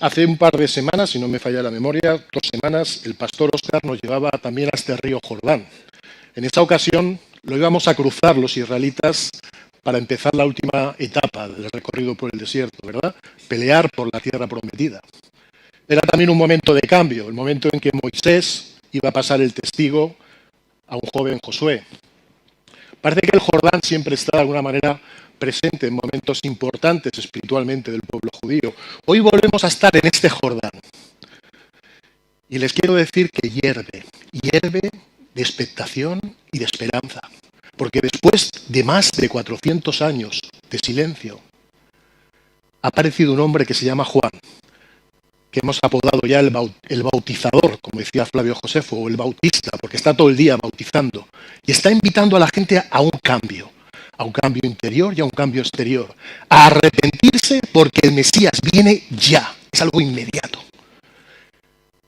Hace un par de semanas, si no me falla la memoria, 2 semanas, el pastor Óscar nos llevaba también a este río Jordán. En esta ocasión lo íbamos a cruzar los israelitas para empezar la última etapa del recorrido por el desierto, ¿verdad? Pelear por la tierra prometida. Era también un momento de cambio, el momento en que Moisés iba a pasar el testigo a un joven Josué. Parece que el Jordán siempre está de alguna manera presente en momentos importantes espiritualmente del pueblo judío. Hoy volvemos a estar en este Jordán. Y les quiero decir que hierve de expectación y de esperanza. Porque después de más de 400 años de silencio, ha aparecido un hombre que se llama Juan, que hemos apodado ya el bautizador, como decía Flavio Josefo, o el bautista, porque está todo el día bautizando. Y está invitando a la gente a un cambio interior y a un cambio exterior. A arrepentirse porque el Mesías viene ya, es algo inmediato.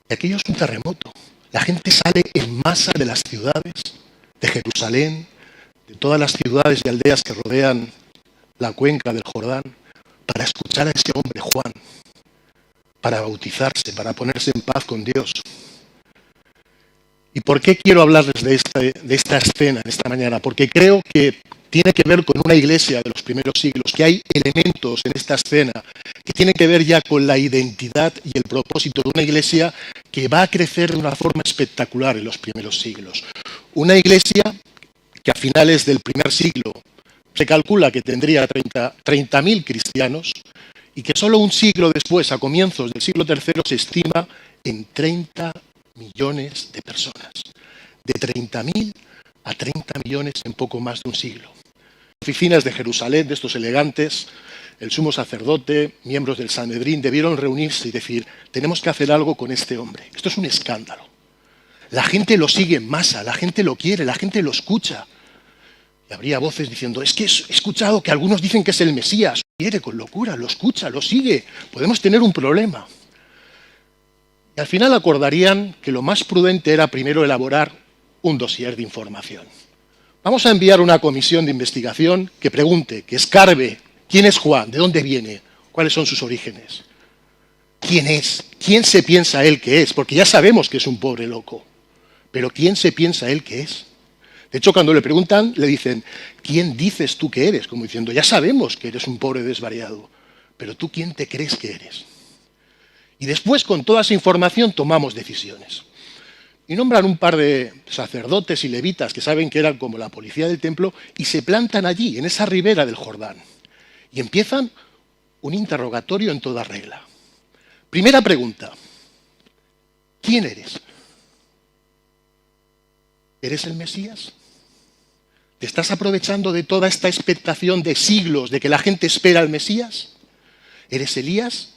Y aquello es un terremoto. La gente sale en masa de las ciudades, de Jerusalén, de todas las ciudades y aldeas que rodean la cuenca del Jordán, para escuchar a ese hombre Juan, para bautizarse, para ponerse en paz con Dios. ¿Y por qué quiero hablarles de esta escena en esta mañana? Porque creo que tiene que ver con una iglesia de los primeros siglos, que hay elementos en esta escena que tienen que ver ya con la identidad y el propósito de una iglesia que va a crecer de una forma espectacular en los primeros siglos. Una iglesia que a finales del primer siglo se calcula que tendría 30.000 cristianos y que solo un siglo después, a comienzos del siglo III, se estima en 30 millones de personas. De 30.000 a 30 millones en poco más de un siglo. Oficinas de Jerusalén, de estos elegantes, el sumo sacerdote, miembros del Sanedrín, debieron reunirse y decir, tenemos que hacer algo con este hombre. Esto es un escándalo. La gente lo sigue en masa, la gente lo quiere, la gente lo escucha. Y habría voces diciendo, es que he escuchado que algunos dicen que es el Mesías. Lo quiere con locura, lo escucha, lo sigue. Podemos tener un problema. Y al final acordarían que lo más prudente era primero elaborar un dossier de información. Vamos a enviar una comisión de investigación que pregunte, que escarbe, ¿quién es Juan? ¿De dónde viene? ¿Cuáles son sus orígenes? ¿Quién es? ¿Quién se piensa él que es? Porque ya sabemos que es un pobre loco. Pero ¿quién se piensa él que es? De hecho, cuando le preguntan, le dicen, ¿quién dices tú que eres? Como diciendo, ya sabemos que eres un pobre desvariado, pero ¿tú quién te crees que eres? Y después, con toda esa información, tomamos decisiones. Y nombran un par de sacerdotes y levitas que saben que eran como la policía del templo y se plantan allí, en esa ribera del Jordán. Y empiezan un interrogatorio en toda regla. Primera pregunta, ¿quién eres? ¿Eres el Mesías? ¿Te estás aprovechando de toda esta expectación de siglos de que la gente espera al Mesías? ¿Eres Elías?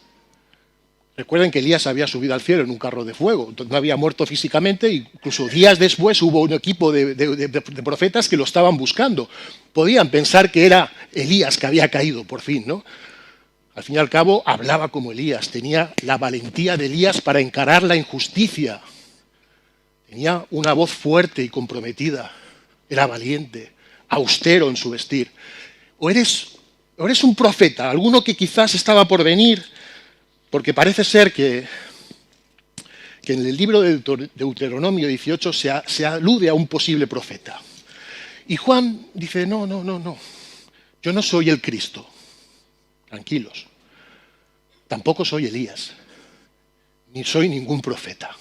Recuerden que Elías había subido al cielo en un carro de fuego, no había muerto físicamente, incluso días después hubo un equipo de profetas que lo estaban buscando. Podían pensar que era Elías que había caído por fin, ¿no? Al fin y al cabo hablaba como Elías, tenía la valentía de Elías para encarar la injusticia. Tenía una voz fuerte y comprometida, era valiente, austero en su vestir. O eres un profeta, alguno que quizás estaba por venir, porque parece ser que en el libro de Deuteronomio 18 se alude a un posible profeta. Y Juan dice, no, yo no soy el Cristo, tranquilos. Tampoco soy Elías, ni soy ningún profeta.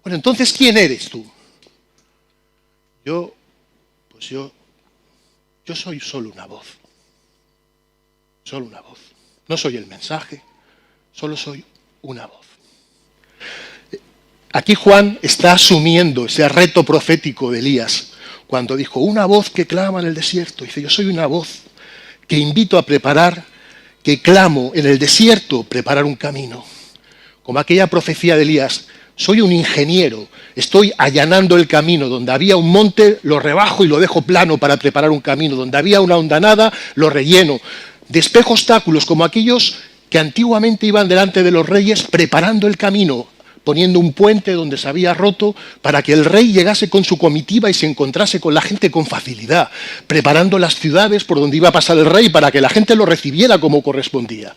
Bueno, entonces, ¿quién eres tú? Yo soy solo una voz. Solo una voz. No soy el mensaje, solo soy una voz. Aquí Juan está asumiendo ese reto profético de Elías, cuando dijo, una voz que clama en el desierto. Dice, yo soy una voz que invito a preparar, que clamo en el desierto, preparar un camino. Como aquella profecía de Elías, soy un ingeniero, estoy allanando el camino. Donde había un monte, lo rebajo y lo dejo plano para preparar un camino. Donde había una hondanada, lo relleno. Despejo obstáculos como aquellos que antiguamente iban delante de los reyes preparando el camino, poniendo un puente donde se había roto para que el rey llegase con su comitiva y se encontrase con la gente con facilidad, preparando las ciudades por donde iba a pasar el rey para que la gente lo recibiera como correspondía.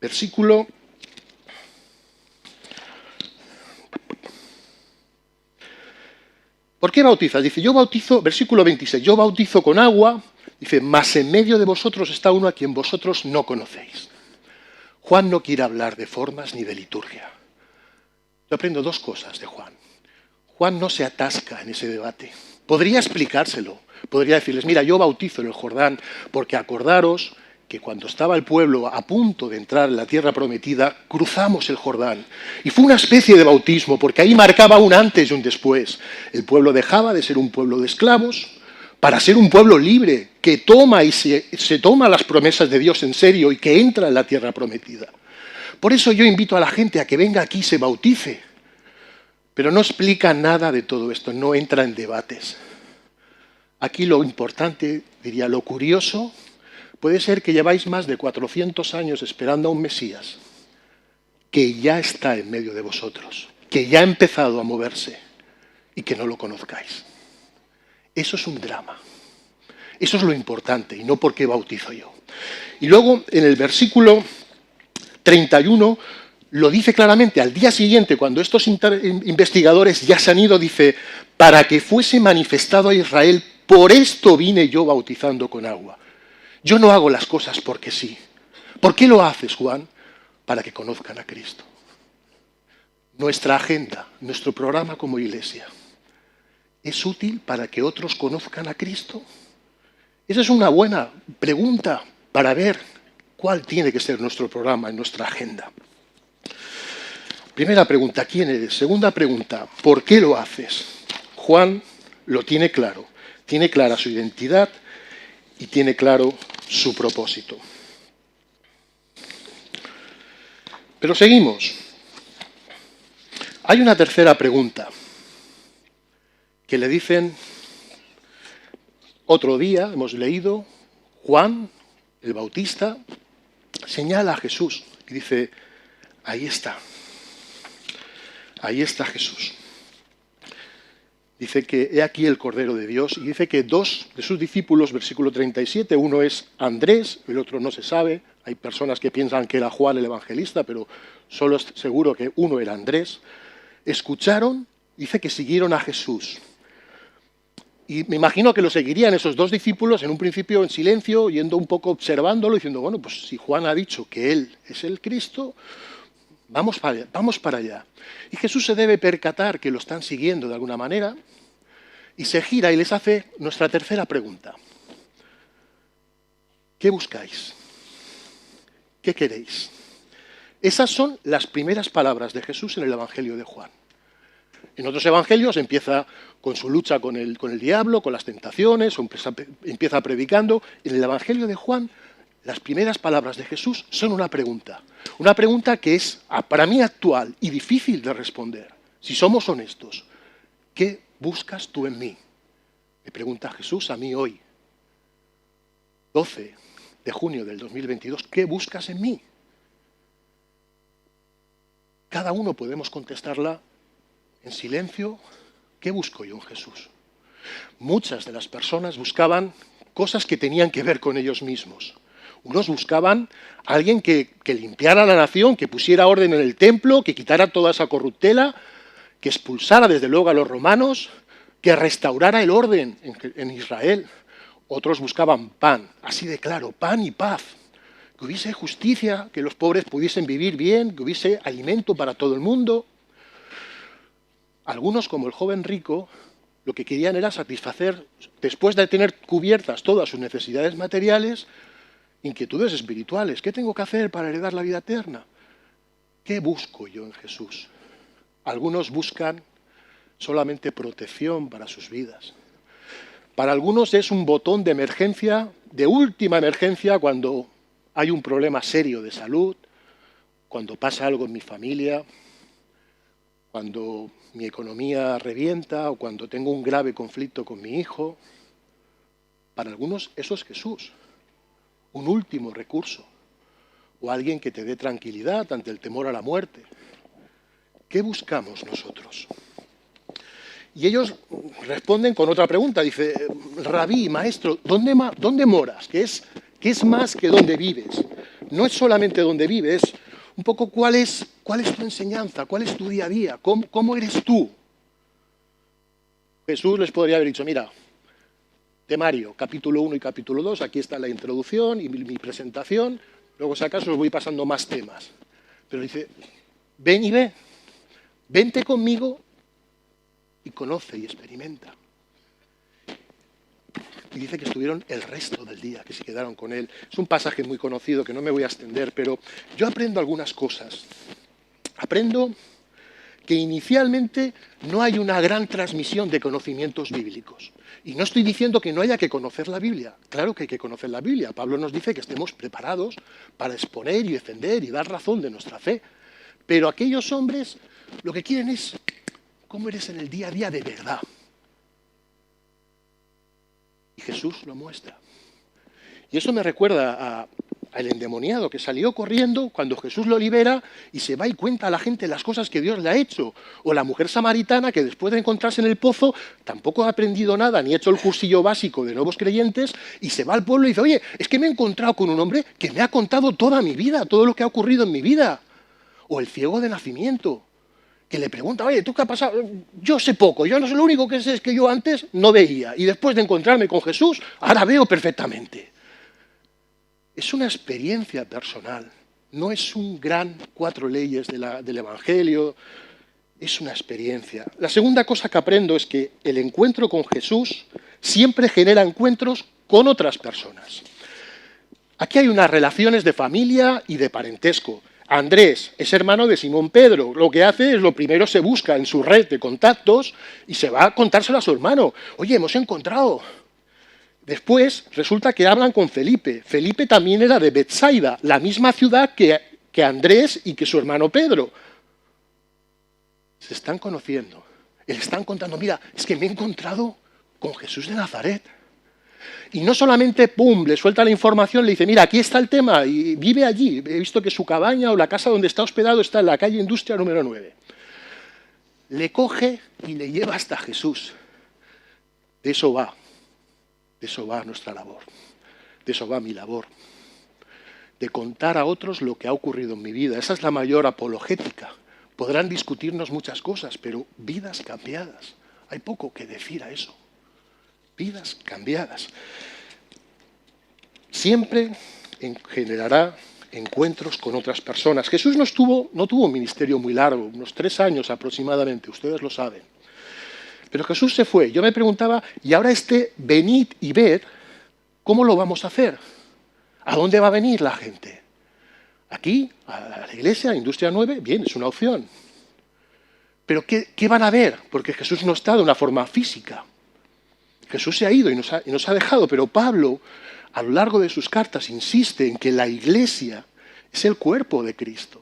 Versículo... ¿Por qué bautizas? Dice, yo bautizo, versículo 26, yo bautizo con agua, dice, mas en medio de vosotros está uno a quien vosotros no conocéis. Juan no quiere hablar de formas ni de liturgia. Yo aprendo dos cosas de Juan. Juan no se atasca en ese debate. Podría explicárselo, podría decirles, mira, yo bautizo en el Jordán porque acordaros que cuando estaba el pueblo a punto de entrar en la tierra prometida, cruzamos el Jordán. Y fue una especie de bautismo, porque ahí marcaba un antes y un después. El pueblo dejaba de ser un pueblo de esclavos para ser un pueblo libre, que toma y se toma las promesas de Dios en serio y que entra en la tierra prometida. Por eso yo invito a la gente a que venga aquí y se bautice. Pero no explica nada de todo esto, no entra en debates. Aquí lo importante, diría, lo curioso, puede ser que lleváis más de 400 años esperando a un Mesías que ya está en medio de vosotros, que ya ha empezado a moverse y que no lo conozcáis. Eso es un drama. Eso es lo importante y no por qué bautizo yo. Y luego, en el versículo 31, lo dice claramente. Al día siguiente, cuando estos investigadores ya se han ido, dice, para que fuese manifestado a Israel, por esto vine yo bautizando con agua. Yo no hago las cosas porque sí. ¿Por qué lo haces, Juan? Para que conozcan a Cristo. Nuestra agenda, nuestro programa como iglesia, ¿es útil para que otros conozcan a Cristo? Esa es una buena pregunta para ver cuál tiene que ser nuestro programa en nuestra agenda. Primera pregunta, ¿quién eres? Segunda pregunta, ¿por qué lo haces? Juan lo tiene claro. Tiene clara su identidad y tiene claro su propósito. Pero seguimos. Hay una tercera pregunta que le dicen, otro día hemos leído, Juan, el Bautista, señala a Jesús y dice, ahí está Jesús. Dice que he aquí el Cordero de Dios y dice que dos de sus discípulos, versículo 37, uno es Andrés, el otro no se sabe, hay personas que piensan que era Juan el Evangelista, pero solo es seguro que uno era Andrés, escucharon, dice que siguieron a Jesús. Y me imagino que lo seguirían esos dos discípulos en un principio en silencio, yendo un poco observándolo, diciendo, bueno, pues si Juan ha dicho que él es el Cristo, vamos para allá. Y Jesús se debe percatar que lo están siguiendo de alguna manera y se gira y les hace nuestra tercera pregunta. ¿Qué buscáis? ¿Qué queréis? Esas son las primeras palabras de Jesús en el Evangelio de Juan. En otros evangelios empieza con su lucha con el diablo, con las tentaciones, o empieza predicando. En el Evangelio de Juan, las primeras palabras de Jesús son una pregunta. Una pregunta que es, para mí, actual y difícil de responder. Si somos honestos, ¿qué buscas tú en mí? Me pregunta Jesús a mí hoy, 12 de junio del 2022, ¿qué buscas en mí? Cada uno podemos contestarla en silencio, ¿qué busco yo en Jesús? Muchas de las personas buscaban cosas que tenían que ver con ellos mismos. Unos buscaban a alguien que limpiara la nación, que pusiera orden en el templo, que quitara toda esa corruptela, que expulsara desde luego a los romanos, que restaurara el orden en Israel. Otros buscaban pan, así de claro, pan y paz. Que hubiese justicia, que los pobres pudiesen vivir bien, que hubiese alimento para todo el mundo. Algunos, como el joven rico, lo que querían era satisfacer, después de tener cubiertas todas sus necesidades materiales, inquietudes espirituales. ¿Qué tengo que hacer para heredar la vida eterna? ¿Qué busco yo en Jesús? Algunos buscan solamente protección para sus vidas. Para algunos es un botón de emergencia, de última emergencia, cuando hay un problema serio de salud, cuando pasa algo en mi familia, cuando mi economía revienta o cuando tengo un grave conflicto con mi hijo. Para algunos eso es Jesús, un último recurso, o alguien que te dé tranquilidad ante el temor a la muerte. ¿Qué buscamos nosotros? Y ellos responden con otra pregunta, dice, Rabí, maestro, ¿dónde moras? ¿Qué es más que dónde vives? no es solamente dónde vives, es un poco cuál es tu enseñanza, cuál es tu día a día, cómo eres tú. Jesús les podría haber dicho, mira, temario, capítulo 1 y capítulo 2, aquí está la introducción y mi presentación, luego si acaso os voy pasando más temas. Pero dice, ven y ve, vente conmigo y conoce y experimenta. Y dice que estuvieron el resto del día, que se quedaron con él. Es un pasaje muy conocido que no me voy a extender, pero yo aprendo algunas cosas. Aprendo que inicialmente no hay una gran transmisión de conocimientos bíblicos. Y no estoy diciendo que no haya que conocer la Biblia. Claro que hay que conocer la Biblia. Pablo nos dice que estemos preparados para exponer y defender y dar razón de nuestra fe. Pero aquellos hombres lo que quieren es cómo eres en el día a día de verdad. Y Jesús lo muestra. Y eso me recuerda al endemoniado que salió corriendo cuando Jesús lo libera y se va y cuenta a la gente las cosas que Dios le ha hecho. O la mujer samaritana que después de encontrarse en el pozo tampoco ha aprendido nada ni ha hecho el cursillo básico de nuevos creyentes y se va al pueblo y dice, oye, es que me he encontrado con un hombre que me ha contado toda mi vida, todo lo que ha ocurrido en mi vida. O el ciego de nacimiento, que le pregunta, oye, ¿tú qué ha pasado? Yo sé poco, yo no sé, lo único que sé es que yo antes no veía y después de encontrarme con Jesús, ahora veo perfectamente. Es una experiencia personal, no es un gran 4 leyes del Evangelio, es una experiencia. La segunda cosa que aprendo es que el encuentro con Jesús siempre genera encuentros con otras personas. Aquí hay unas relaciones de familia y de parentesco. Andrés es hermano de Simón Pedro. Lo que hace es, lo primero se busca en su red de contactos y se va a contárselo a su hermano. Oye, hemos encontrado. Después resulta que hablan con Felipe. Felipe también era de Betsaida, la misma ciudad que Andrés y que su hermano Pedro. Se están conociendo. Le están contando, mira, es que me he encontrado con Jesús de Nazaret. Y no solamente, pum, le suelta la información, le dice, mira, aquí está el tema, y vive allí. He visto que su cabaña o la casa donde está hospedado está en la calle Industria número 9. Le coge y le lleva hasta Jesús. De eso va nuestra labor. De eso va mi labor. De contar a otros lo que ha ocurrido en mi vida. Esa es la mayor apologética. Podrán discutirnos muchas cosas, pero vidas cambiadas. Hay poco que decir a eso. Vidas cambiadas. Siempre generará encuentros con otras personas. Jesús no tuvo un ministerio muy largo, unos 3 años aproximadamente, ustedes lo saben. Pero Jesús se fue. Yo me preguntaba, y ahora venid y ved, ¿cómo lo vamos a hacer? ¿A dónde va a venir la gente? Aquí, a la iglesia, a Industria 9, bien, es una opción. Pero ¿qué van a ver? Porque Jesús no está de una forma física. Jesús se ha ido y nos ha dejado, pero Pablo, a lo largo de sus cartas, insiste en que la iglesia es el cuerpo de Cristo.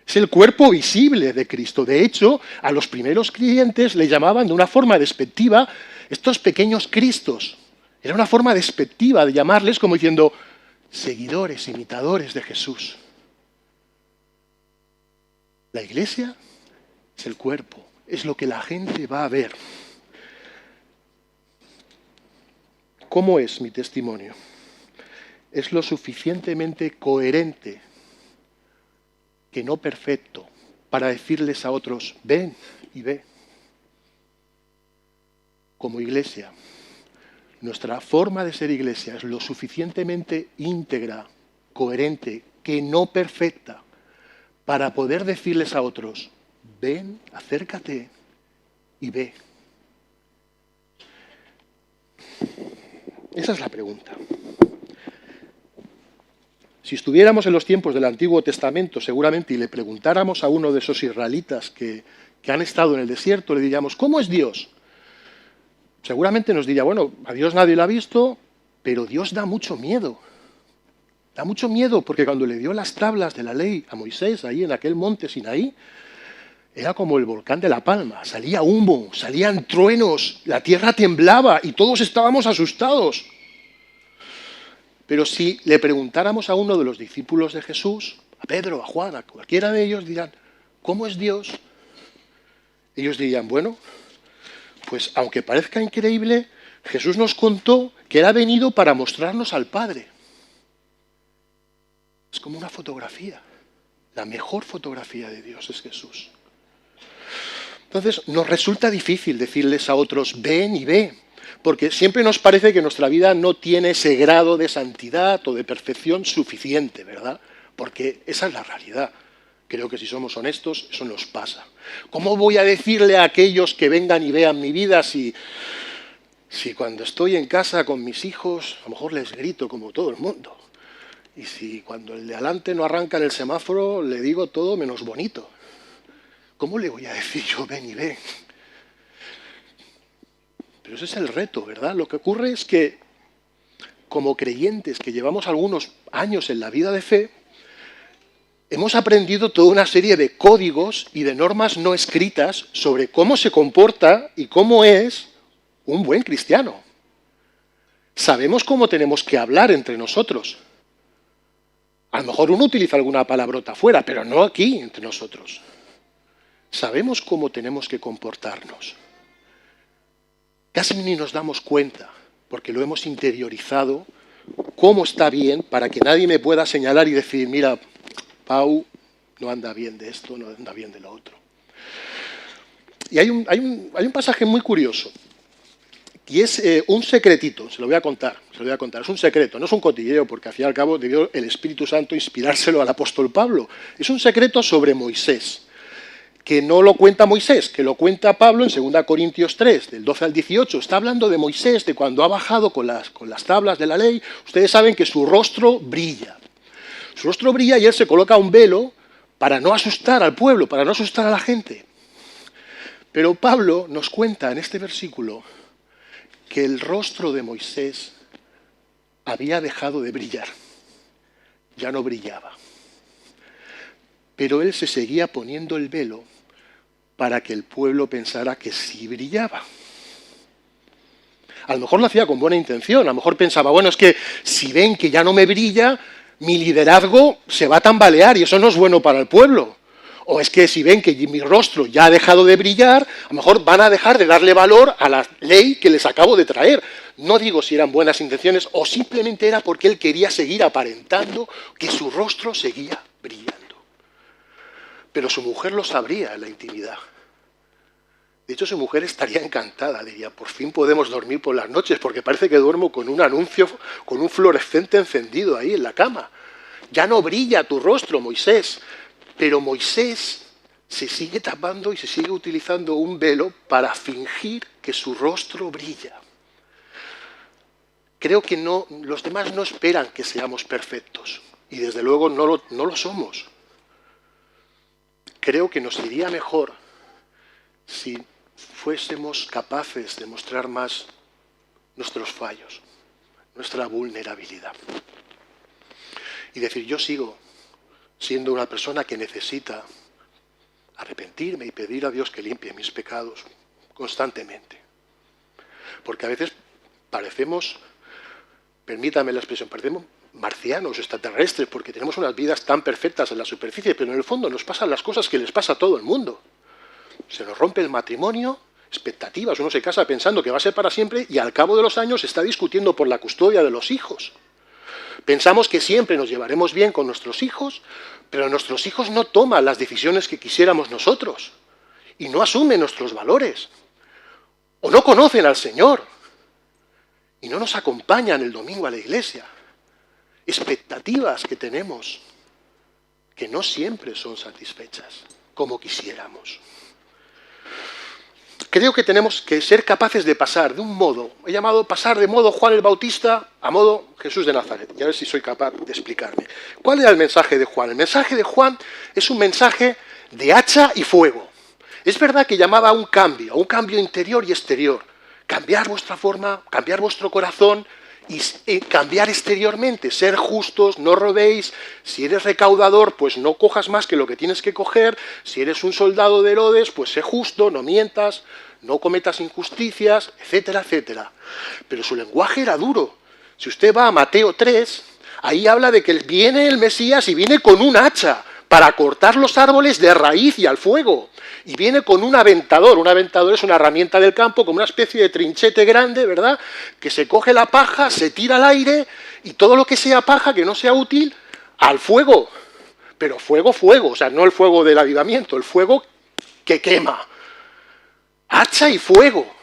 Es el cuerpo visible de Cristo. De hecho, a los primeros creyentes le llamaban de una forma despectiva estos pequeños Cristos. Era una forma despectiva de llamarles como diciendo seguidores, imitadores de Jesús. La iglesia es el cuerpo, es lo que la gente va a ver. ¿Cómo es mi testimonio? Es lo suficientemente coherente, que no perfecto, para decirles a otros, ven y ve. Como iglesia, nuestra forma de ser iglesia es lo suficientemente íntegra, coherente, que no perfecta, para poder decirles a otros, ven, acércate y ve. Esa es la pregunta. Si estuviéramos en los tiempos del Antiguo Testamento, seguramente, y le preguntáramos a uno de esos israelitas que han estado en el desierto, le diríamos, ¿cómo es Dios? Seguramente nos diría, bueno, a Dios nadie lo ha visto, pero Dios da mucho miedo. Da mucho miedo porque cuando le dio las tablas de la ley a Moisés, ahí en aquel monte Sinaí, era como el volcán de La Palma, salía humo, salían truenos, la tierra temblaba y todos estábamos asustados. Pero si le preguntáramos a uno de los discípulos de Jesús, a Pedro, a Juan, a cualquiera de ellos, dirán, ¿cómo es Dios? Ellos dirían, bueno, pues aunque parezca increíble, Jesús nos contó que era venido para mostrarnos al Padre. Es como una fotografía. La mejor fotografía de Dios es Jesús. Entonces, nos resulta difícil decirles a otros, ven y ve, porque siempre nos parece que nuestra vida no tiene ese grado de santidad o de perfección suficiente, ¿verdad? Porque esa es la realidad. Creo que si somos honestos, eso nos pasa. ¿Cómo voy a decirle a aquellos que vengan y vean mi vida si cuando estoy en casa con mis hijos, a lo mejor les grito como todo el mundo? Y si cuando el de adelante no arranca en el semáforo, le digo todo menos bonito. ¿Cómo le voy a decir yo, ven y ven? Pero ese es el reto, ¿verdad? Lo que ocurre es que, como creyentes que llevamos algunos años en la vida de fe, hemos aprendido toda una serie de códigos y de normas no escritas sobre cómo se comporta y cómo es un buen cristiano. Sabemos cómo tenemos que hablar entre nosotros. A lo mejor uno utiliza alguna palabrota fuera, pero no aquí, entre nosotros. Sabemos cómo tenemos que comportarnos. Casi ni nos damos cuenta, porque lo hemos interiorizado, cómo está bien, para que nadie me pueda señalar y decir, mira, Pau no anda bien de esto, no anda bien de lo otro. Y hay un pasaje muy curioso, y es un secretito, se lo voy a contar, es un secreto, no es un cotilleo, porque al fin y al cabo debió el Espíritu Santo inspirárselo al apóstol Pablo. Es un secreto sobre Moisés, que no lo cuenta Moisés, que lo cuenta Pablo en 2 Corintios 3, del 12 al 18. Está hablando de Moisés, de cuando ha bajado con las tablas de la ley. Ustedes saben que su rostro brilla. Su rostro brilla y él se coloca un velo para no asustar al pueblo, para no asustar a la gente. Pero Pablo nos cuenta en este versículo que el rostro de Moisés había dejado de brillar. Ya no brillaba. Pero él se seguía poniendo el velo para que el pueblo pensara que sí brillaba. A lo mejor lo hacía con buena intención, a lo mejor pensaba, bueno, es que si ven que ya no me brilla, mi liderazgo se va a tambalear y eso no es bueno para el pueblo. O es que si ven que mi rostro ya ha dejado de brillar, a lo mejor van a dejar de darle valor a la ley que les acabo de traer. No digo si eran buenas intenciones o simplemente era porque él quería seguir aparentando que su rostro seguía brillando. Pero su mujer lo sabría en la intimidad. De hecho, su mujer estaría encantada, diría, por fin podemos dormir por las noches, porque parece que duermo con un anuncio, con un fluorescente encendido ahí en la cama. Ya no brilla tu rostro, Moisés. Pero Moisés se sigue tapando y se sigue utilizando un velo para fingir que su rostro brilla. Creo que los demás no esperan que seamos perfectos, y desde luego no lo somos. Creo que nos iría mejor si fuésemos capaces de mostrar más nuestros fallos, nuestra vulnerabilidad. Y decir, yo sigo siendo una persona que necesita arrepentirme y pedir a Dios que limpie mis pecados constantemente. Porque a veces parecemos, permítame la expresión, parecemos marcianos, extraterrestres, porque tenemos unas vidas tan perfectas en la superficie, pero en el fondo nos pasan las cosas que les pasa a todo el mundo. Se nos rompe el matrimonio, expectativas, uno se casa pensando que va a ser para siempre y al cabo de los años está discutiendo por la custodia de los hijos. Pensamos que siempre nos llevaremos bien con nuestros hijos, pero nuestros hijos no toman las decisiones que quisiéramos nosotros y no asumen nuestros valores o no conocen al Señor y no nos acompañan el domingo a la iglesia. Expectativas que tenemos que no siempre son satisfechas como quisiéramos. Creo que tenemos que ser capaces de pasar de un modo, he llamado pasar de modo Juan el Bautista a modo Jesús de Nazaret. Y a ver si soy capaz de explicarme. ¿Cuál era el mensaje de Juan? El mensaje de Juan es un mensaje de hacha y fuego. Es verdad que llamaba a un cambio interior y exterior. Cambiar vuestra forma, cambiar vuestro corazón y cambiar exteriormente, ser justos, no robéis, si eres recaudador, pues no cojas más que lo que tienes que coger, si eres un soldado de Herodes, pues sé justo, no mientas, no cometas injusticias, etcétera, etcétera. Pero su lenguaje era duro. Si usted va a Mateo 3, ahí habla de que viene el Mesías y viene con un hacha para cortar los árboles de raíz y al fuego. Y viene con un aventador. Un aventador es una herramienta del campo, como una especie de trinchete grande, ¿verdad? Que se coge la paja, se tira al aire y todo lo que sea paja, que no sea útil, al fuego, pero fuego, o sea, no el fuego del avivamiento, el fuego que quema, hacha y fuego.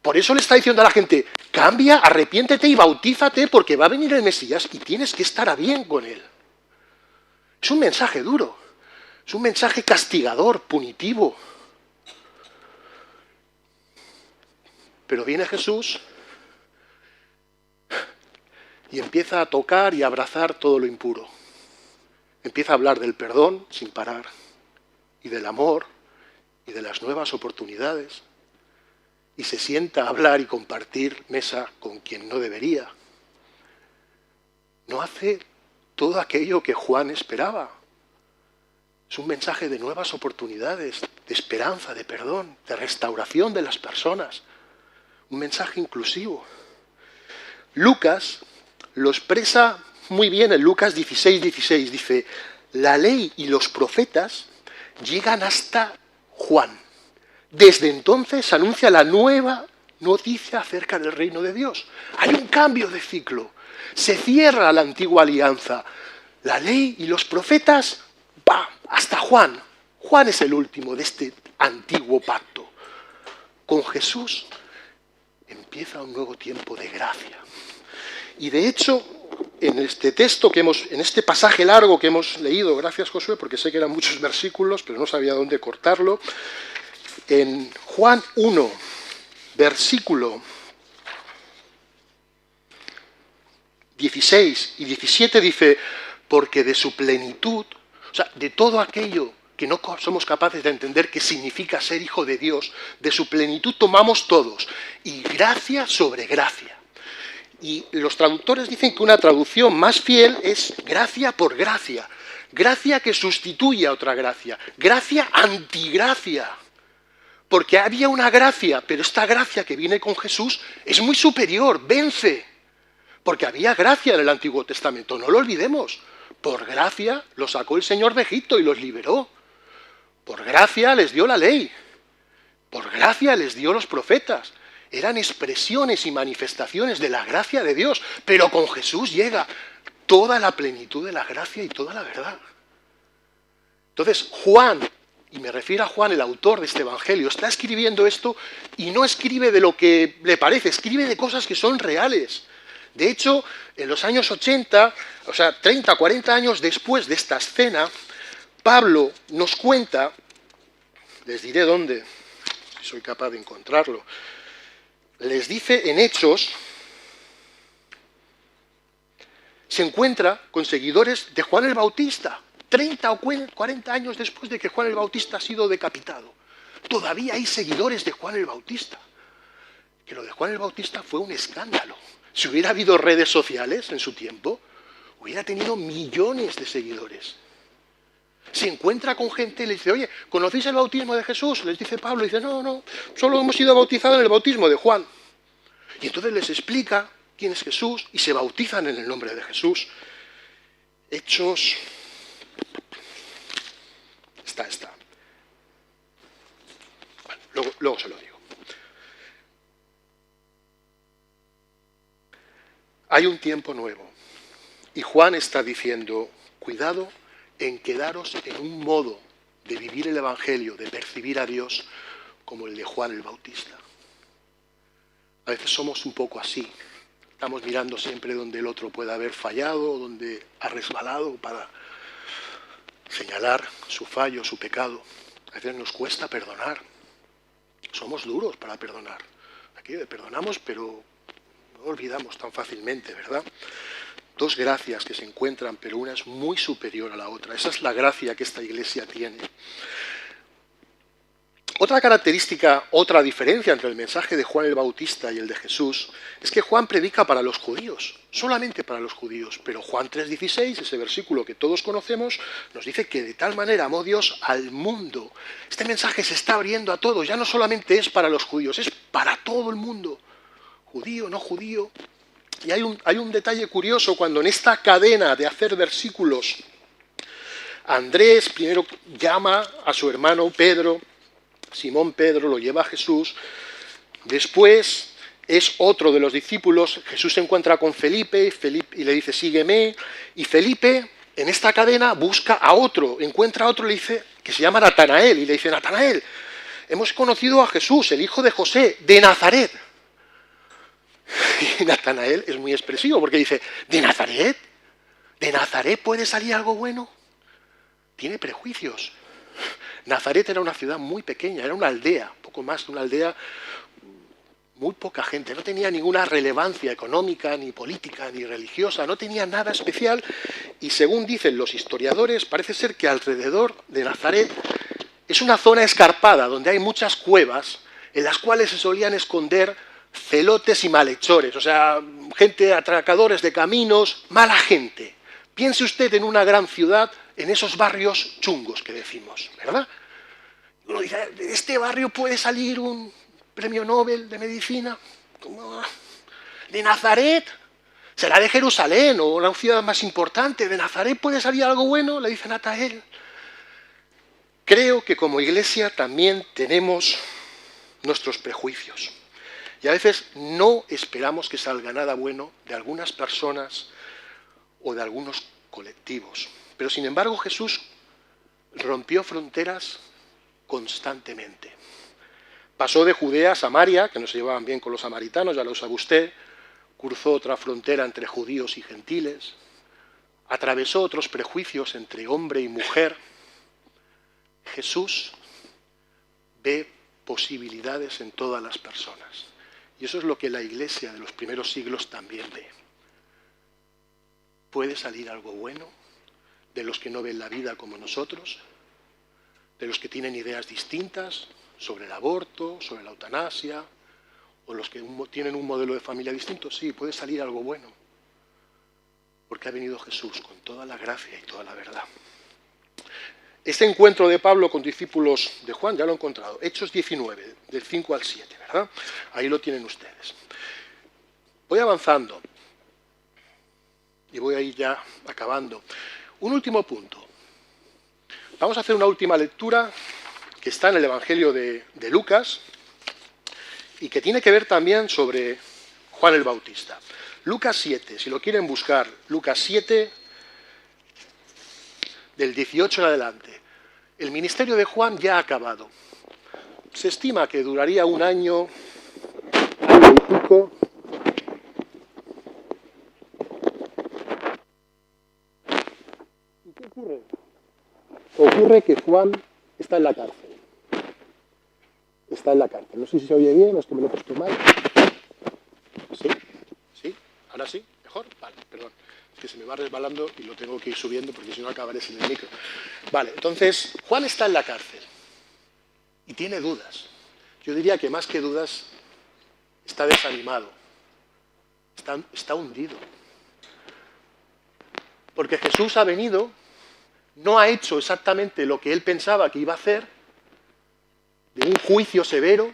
Por eso le está diciendo a la gente, cambia, arrepiéntete y bautízate porque va a venir el Mesías y tienes que estar a bien con él. Es un mensaje duro, es un mensaje castigador, punitivo. Pero viene Jesús y empieza a tocar y a abrazar todo lo impuro. Empieza a hablar del perdón sin parar, y del amor, y de las nuevas oportunidades. Y se sienta a hablar y compartir mesa con quien no debería. No hace todo aquello que Juan esperaba. Es un mensaje de nuevas oportunidades, de esperanza, de perdón, de restauración de las personas. Un mensaje inclusivo. Lucas lo expresa muy bien en Lucas 16:16. Dice, la ley y los profetas llegan hasta Juan. Desde entonces se anuncia la nueva noticia acerca del reino de Dios. Hay un cambio de ciclo. Se cierra la antigua alianza. La ley y los profetas, ¡pam!, hasta Juan. Juan es el último de este antiguo pacto. Con Jesús empieza un nuevo tiempo de gracia. Y de hecho, en este texto en este pasaje largo que hemos leído, gracias Josué, porque sé que eran muchos versículos, pero no sabía dónde cortarlo, en Juan 1, versículo 16 y 17 dice, porque de su plenitud, o sea, de todo aquello que no somos capaces de entender qué significa ser hijo de Dios, de su plenitud tomamos todos, y gracia sobre gracia. Y los traductores dicen que una traducción más fiel es gracia por gracia, gracia que sustituye a otra gracia, gracia antigracia. Porque había una gracia, pero esta gracia que viene con Jesús es muy superior, vence. Porque había gracia en el Antiguo Testamento, no lo olvidemos. Por gracia los sacó el Señor de Egipto y los liberó. Por gracia les dio la ley. Por gracia les dio los profetas. Eran expresiones y manifestaciones de la gracia de Dios. Pero con Jesús llega toda la plenitud de la gracia y toda la verdad. Entonces, Juan, y me refiero a Juan, el autor de este evangelio, está escribiendo esto y no escribe de lo que le parece, escribe de cosas que son reales. De hecho, en los años 80, o sea, 30, 40 años después de esta escena, Pablo nos cuenta, les diré dónde, si soy capaz de encontrarlo, les dice en Hechos, se encuentra con seguidores de Juan el Bautista, 30 o 40 años después de que Juan el Bautista ha sido decapitado. Todavía hay seguidores de Juan el Bautista. Que lo de Juan el Bautista fue un escándalo. Si hubiera habido redes sociales en su tiempo, hubiera tenido millones de seguidores. Se encuentra con gente y le dice, oye, ¿conocéis el bautismo de Jesús? Les dice Pablo, y dice, no, solo hemos sido bautizados en el bautismo de Juan. Y entonces les explica quién es Jesús y se bautizan en el nombre de Jesús. Hechos... Está. Bueno, luego se lo digo. Hay un tiempo nuevo. Y Juan está diciendo, cuidado en quedaros en un modo de vivir el Evangelio, de percibir a Dios, como el de Juan el Bautista. A veces somos un poco así. Estamos mirando siempre donde el otro pueda haber fallado, donde ha resbalado para señalar su fallo, su pecado. A veces nos cuesta perdonar. Somos duros para perdonar. Aquí perdonamos, pero no olvidamos tan fácilmente, ¿verdad? Dos gracias que se encuentran, pero una es muy superior a la otra. Esa es la gracia que esta iglesia tiene. Otra característica, otra diferencia entre el mensaje de Juan el Bautista y el de Jesús es que Juan predica para los judíos, solamente para los judíos, pero Juan 3:16, ese versículo que todos conocemos, nos dice que de tal manera amó Dios al mundo. Este mensaje se está abriendo a todos, ya no solamente es para los judíos, es para todo el mundo, judío, no judío. Y hay un detalle curioso cuando en esta cadena de hacer versículos, Andrés primero llama a su hermano Pedro, Simón Pedro lo lleva a Jesús, después es otro de los discípulos, Jesús se encuentra con Felipe y le dice sígueme, y Felipe en esta cadena busca a otro, encuentra a otro, le dice, que se llama Natanael, y le dice, Natanael, hemos conocido a Jesús, el hijo de José, de Nazaret. Y Natanael es muy expresivo, porque dice, ¿de Nazaret? ¿De Nazaret puede salir algo bueno? Tiene prejuicios. Nazaret era una ciudad muy pequeña, era una aldea, poco más que una aldea, muy poca gente, no tenía ninguna relevancia económica, ni política, ni religiosa, no tenía nada especial, y según dicen los historiadores, parece ser que alrededor de Nazaret es una zona escarpada, donde hay muchas cuevas, en las cuales se solían esconder celotes y malhechores, o sea, gente, atracadores de caminos, mala gente. Piense usted en una gran ciudad, en esos barrios chungos que decimos, ¿verdad? Uno dice, ¿de este barrio puede salir un premio Nobel de Medicina? ¿De Nazaret? ¿Será de Jerusalén o una ciudad más importante? ¿De Nazaret puede salir algo bueno? Le dice Natanael. Creo que como iglesia también tenemos nuestros prejuicios. Y a veces no esperamos que salga nada bueno de algunas personas o de algunos colectivos. Pero sin embargo Jesús rompió fronteras constantemente. Pasó de Judea a Samaria, que no se llevaban bien con los samaritanos, ya lo sabe usted, cruzó otra frontera entre judíos y gentiles, atravesó otros prejuicios entre hombre y mujer. Jesús ve posibilidades en todas las personas. Y eso es lo que la iglesia de los primeros siglos también ve. ¿Puede salir algo bueno de los que no ven la vida como nosotros? ¿De los que tienen ideas distintas sobre el aborto, sobre la eutanasia, o los que tienen un modelo de familia distinto? Sí, puede salir algo bueno, porque ha venido Jesús con toda la gracia y toda la verdad. Este encuentro de Pablo con discípulos de Juan, ya lo he encontrado, Hechos 19, del 5 al 7, ¿verdad? Ahí lo tienen ustedes. Voy avanzando y voy a ir ya acabando. Un último punto. Vamos a hacer una última lectura que está en el Evangelio de Lucas y que tiene que ver también sobre Juan el Bautista. Lucas 7, si lo quieren buscar, Lucas 7, del 18 en adelante. El ministerio de Juan ya ha acabado. Se estima que duraría un año y pico. ¿Y qué ocurre? Ocurre que Juan está en la cárcel. Está en la cárcel. No sé si se oye bien o es que me lo he puesto mal. ¿Sí? ¿Sí? ¿Ahora sí? ¿Mejor? Vale, perdón. Es que se me va resbalando y lo tengo que ir subiendo porque si no acabaré sin el micro. Vale, entonces, Juan está en la cárcel y tiene dudas. Yo diría que más que dudas, está desanimado. Está hundido. Porque Jesús ha venido, no ha hecho exactamente lo que él pensaba que iba a hacer, de un juicio severo.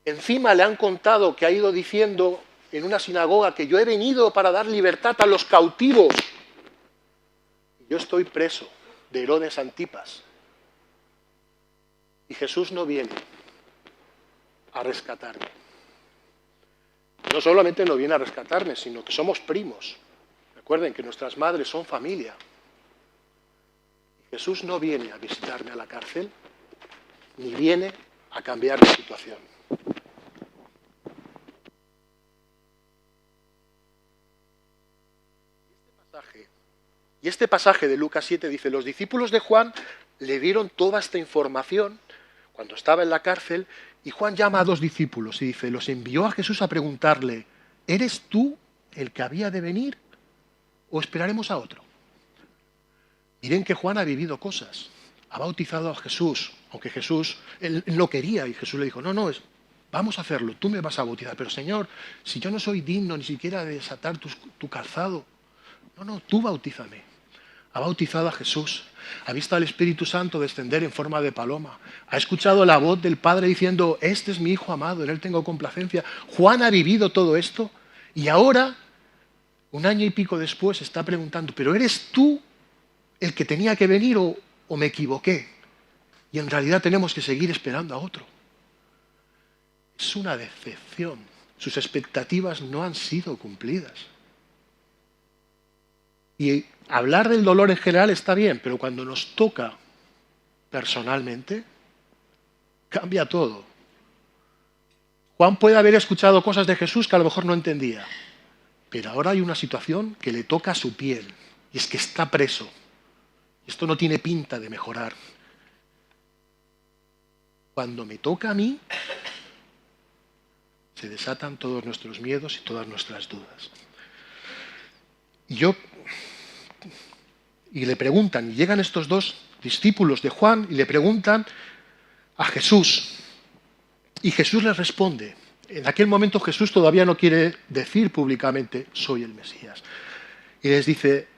Encima le han contado que ha ido diciendo en una sinagoga que yo he venido para dar libertad a los cautivos. Yo estoy preso de Herodes Antipas. Y Jesús no viene a rescatarme. No solamente no viene a rescatarme, sino que somos primos. Recuerden que nuestras madres son familia. Jesús no viene a visitarme a la cárcel, ni viene a cambiar mi situación. Y este pasaje de Lucas 7 dice, los discípulos de Juan le dieron toda esta información cuando estaba en la cárcel, y Juan llama a dos discípulos y dice, los envió a Jesús a preguntarle, ¿eres tú el que había de venir o esperaremos a otro? Miren que Juan ha vivido cosas, ha bautizado a Jesús, aunque Jesús, él no quería, y Jesús le dijo, no, vamos a hacerlo, tú me vas a bautizar, pero Señor, si yo no soy digno ni siquiera de desatar tu calzado, no, tú bautízame. Ha bautizado a Jesús, ha visto al Espíritu Santo descender en forma de paloma, ha escuchado la voz del Padre diciendo, este es mi Hijo amado, en él tengo complacencia. Juan ha vivido todo esto y ahora, un año y pico después, está preguntando, ¿pero eres tú el que tenía que venir o me equivoqué? Y en realidad tenemos que seguir esperando a otro. Es una decepción. Sus expectativas no han sido cumplidas. Y hablar del dolor en general está bien, pero cuando nos toca personalmente, cambia todo. Juan puede haber escuchado cosas de Jesús que a lo mejor no entendía, pero ahora hay una situación que le toca a su piel, y es que está preso. Esto no tiene pinta de mejorar. Cuando me toca a mí, se desatan todos nuestros miedos y todas nuestras dudas. Y le preguntan, y llegan estos dos discípulos de Juan y le preguntan a Jesús. Y Jesús les responde. En aquel momento Jesús todavía no quiere decir públicamente, soy el Mesías. Y les dice,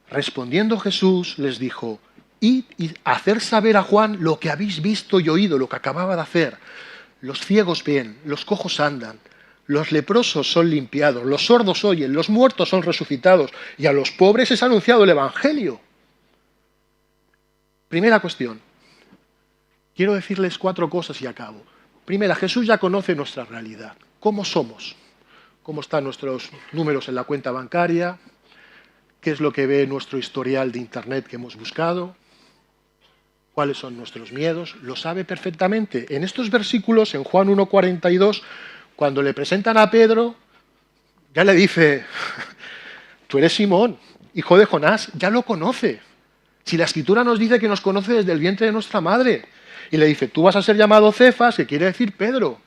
respondiendo Jesús, les dijo, id y hacer saber a Juan lo que habéis visto y oído, lo que acababa de hacer. Los ciegos ven, los cojos andan, los leprosos son limpiados, los sordos oyen, los muertos son resucitados, y a los pobres es anunciado el Evangelio. Primera cuestión. Quiero decirles 4 cosas y acabo. Primera, Jesús ya conoce nuestra realidad. ¿Cómo somos? ¿Cómo están nuestros números en la cuenta bancaria? ¿Qué es lo que ve nuestro historial de Internet que hemos buscado? ¿Cuáles son nuestros miedos? Lo sabe perfectamente. En estos versículos, en Juan 1:42, cuando le presentan a Pedro, ya le dice, tú eres Simón, hijo de Jonás, ya lo conoce. Si la Escritura nos dice que nos conoce desde el vientre de nuestra madre. Y le dice, tú vas a ser llamado Cefas, que quiere decir Pedro.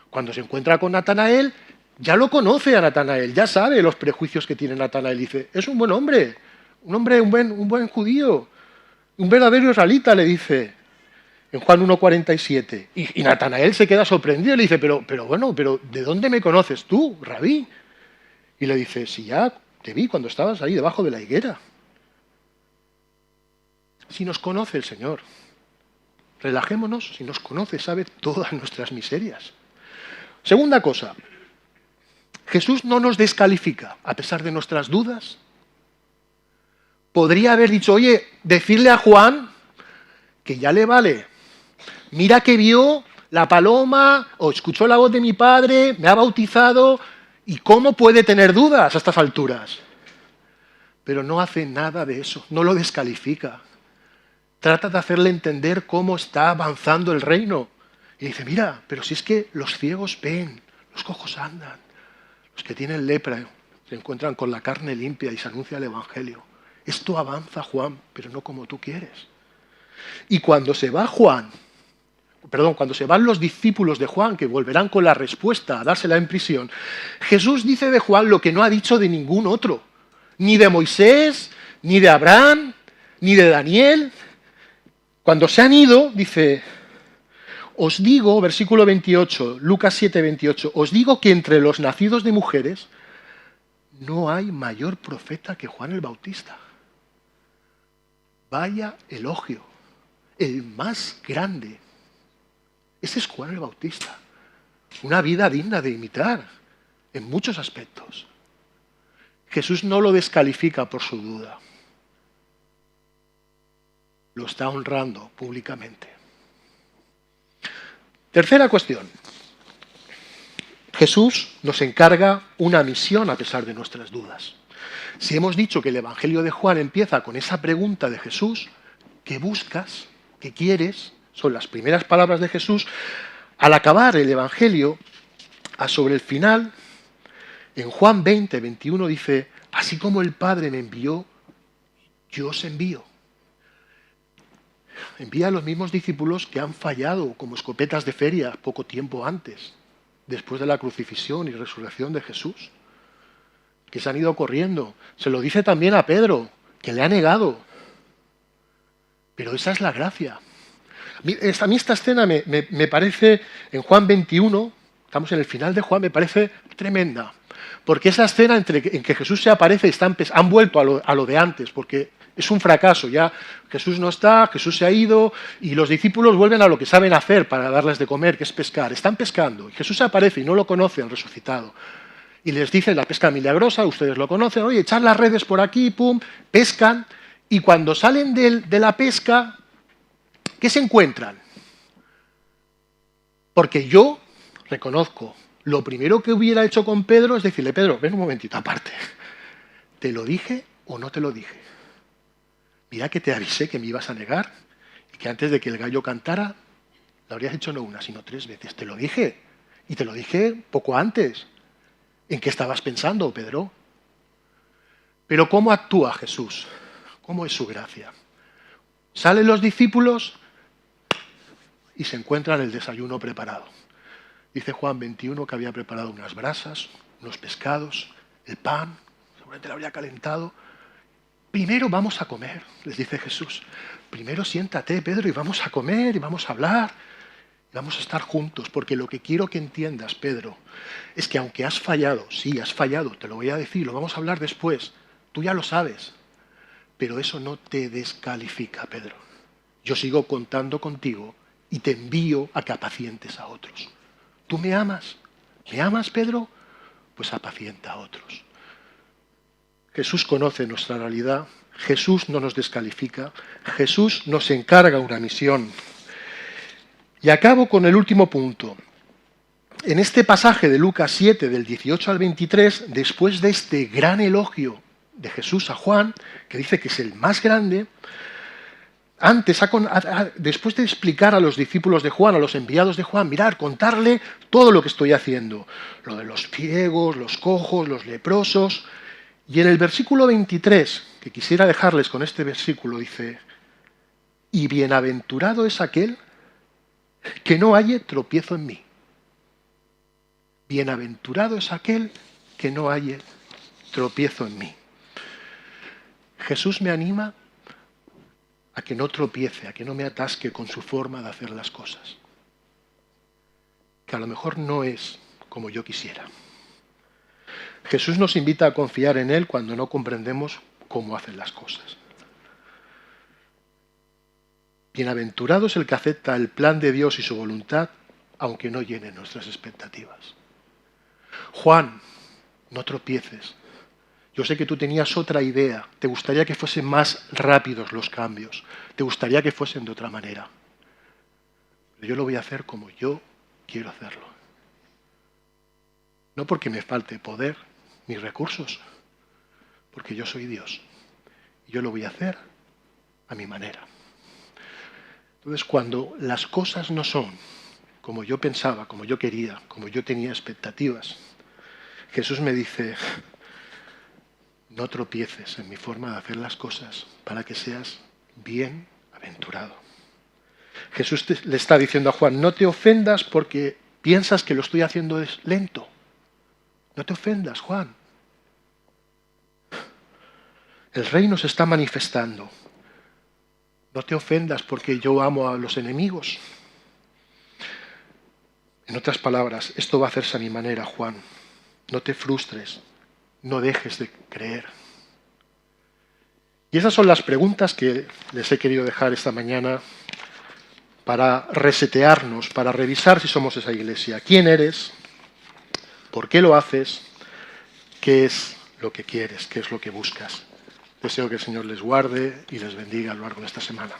Cuando se encuentra con Natanael, ya lo conoce a Natanael, ya sabe los prejuicios que tiene Natanael. Dice, es un buen hombre, un buen judío, un verdadero israelita, le dice en Juan 1:47. Y Natanael se queda sorprendido y le dice, pero ¿de dónde me conoces tú, rabí? Y le dice, si ya te vi cuando estabas ahí debajo de la higuera. Si nos conoce el Señor, relajémonos, si nos conoce, sabe todas nuestras miserias. Segunda cosa, Jesús no nos descalifica, a pesar de nuestras dudas. Podría haber dicho, oye, decirle a Juan que ya le vale. Mira que vio la paloma, o escuchó la voz de mi padre, me ha bautizado, ¿y cómo puede tener dudas a estas alturas? Pero no hace nada de eso, no lo descalifica. Trata de hacerle entender cómo está avanzando el reino. Y dice, mira, pero si es que los ciegos ven, los cojos andan, los que tienen lepra se encuentran con la carne limpia y se anuncia el Evangelio. Esto avanza, Juan, pero no como tú quieres. Y cuando se va cuando se van los discípulos de Juan, que volverán con la respuesta a dársela en prisión, Jesús dice de Juan lo que no ha dicho de ningún otro, ni de Moisés, ni de Abraham, ni de Daniel. Cuando se han ido, dice, os digo, versículo 28, Lucas 7:28, os digo que entre los nacidos de mujeres no hay mayor profeta que Juan el Bautista. Vaya elogio, el más grande. Ese es Juan el Bautista. Una vida digna de imitar en muchos aspectos. Jesús no lo descalifica por su duda. Lo está honrando públicamente. Tercera cuestión. Jesús nos encarga una misión a pesar de nuestras dudas. Si hemos dicho que el Evangelio de Juan empieza con esa pregunta de Jesús, ¿qué buscas? ¿Qué quieres? Son las primeras palabras de Jesús. Al acabar el Evangelio, sobre el final, en Juan 20:21 dice, así como el Padre me envió, yo os envío. Envía a los mismos discípulos que han fallado como escopetas de feria poco tiempo antes, después de la crucifixión y resurrección de Jesús, que se han ido corriendo. Se lo dice también a Pedro, que le ha negado. Pero esa es la gracia. A mí esta escena me parece, en Juan 21, estamos en el final de Juan, me parece tremenda. Porque esa escena en que Jesús se aparece y han vuelto a lo de antes, porque es un fracaso. Ya Jesús no está, Jesús se ha ido y los discípulos vuelven a lo que saben hacer para darles de comer, que es pescar. Están pescando y Jesús se aparece y no lo conocen, resucitado. Y les dice la pesca milagrosa, ustedes lo conocen, oye, echad las redes por aquí, pum, pescan. Y cuando salen de la pesca, ¿qué se encuentran? Porque yo reconozco, lo primero que hubiera hecho con Pedro es decirle, Pedro, ven un momentito aparte. Te lo dije ¿O no te lo dije? Mira que te avisé que me ibas a negar y que antes de que el gallo cantara, lo habrías hecho no una, sino 3 veces. Te lo dije. Y te lo dije poco antes. ¿En qué estabas pensando, Pedro? Pero ¿cómo actúa Jesús? ¿Cómo es su gracia? Salen los discípulos y se encuentran el desayuno preparado. Dice Juan 21 que había preparado unas brasas, unos pescados, el pan, seguramente lo habría calentado. Primero vamos a comer, les dice Jesús. Primero siéntate, Pedro, y vamos a comer, y vamos a hablar, y vamos a estar juntos, porque lo que quiero que entiendas, Pedro, es que aunque has fallado, sí, has fallado, te lo voy a decir, lo vamos a hablar después, tú ya lo sabes, pero eso no te descalifica, Pedro. Yo sigo contando contigo y te envío a que apacientes a otros. ¿Tú me amas? ¿Me amas, Pedro? Pues apacienta a otros. Jesús conoce nuestra realidad, Jesús no nos descalifica, Jesús nos encarga una misión. Y acabo con el último punto. En este pasaje de Lucas 7, del 18 al 23, después de este gran elogio de Jesús a Juan, que dice que es el más grande, después de explicar a los discípulos de Juan, a los enviados de Juan, mirar, contarle todo lo que estoy haciendo, lo de los ciegos, los cojos, los leprosos, y en el versículo 23, que quisiera dejarles con este versículo, dice, y bienaventurado es aquel que no halle tropiezo en mí. Bienaventurado es aquel que no halle tropiezo en mí. Jesús me anima a que no tropiece, a que no me atasque con su forma de hacer las cosas, que a lo mejor no es como yo quisiera. Jesús nos invita a confiar en Él cuando no comprendemos cómo hacen las cosas. Bienaventurado es el que acepta el plan de Dios y su voluntad, aunque no llene nuestras expectativas. Juan, no tropieces. Yo sé que tú tenías otra idea. Te gustaría que fuesen más rápidos los cambios. Te gustaría que fuesen de otra manera. Pero yo lo voy a hacer como yo quiero hacerlo. No porque me falte poder ni recursos, porque yo soy Dios. Y yo lo voy a hacer a mi manera. Entonces, cuando las cosas no son como yo pensaba, como yo quería, como yo tenía expectativas, Jesús me dice, no tropieces en mi forma de hacer las cosas para que seas bienaventurado. Jesús le está diciendo a Juan, no te ofendas porque piensas que lo estoy haciendo lento. No te ofendas, Juan. El reino se está manifestando. No te ofendas porque yo amo a los enemigos. En otras palabras, esto va a hacerse a mi manera, Juan. No te frustres, no dejes de creer. Y esas son las preguntas que les he querido dejar esta mañana para resetearnos, para revisar si somos esa iglesia. ¿Quién eres? ¿Por qué lo haces? ¿Qué es lo que quieres? ¿Qué es lo que buscas? Deseo que el Señor les guarde y les bendiga a lo largo de esta semana.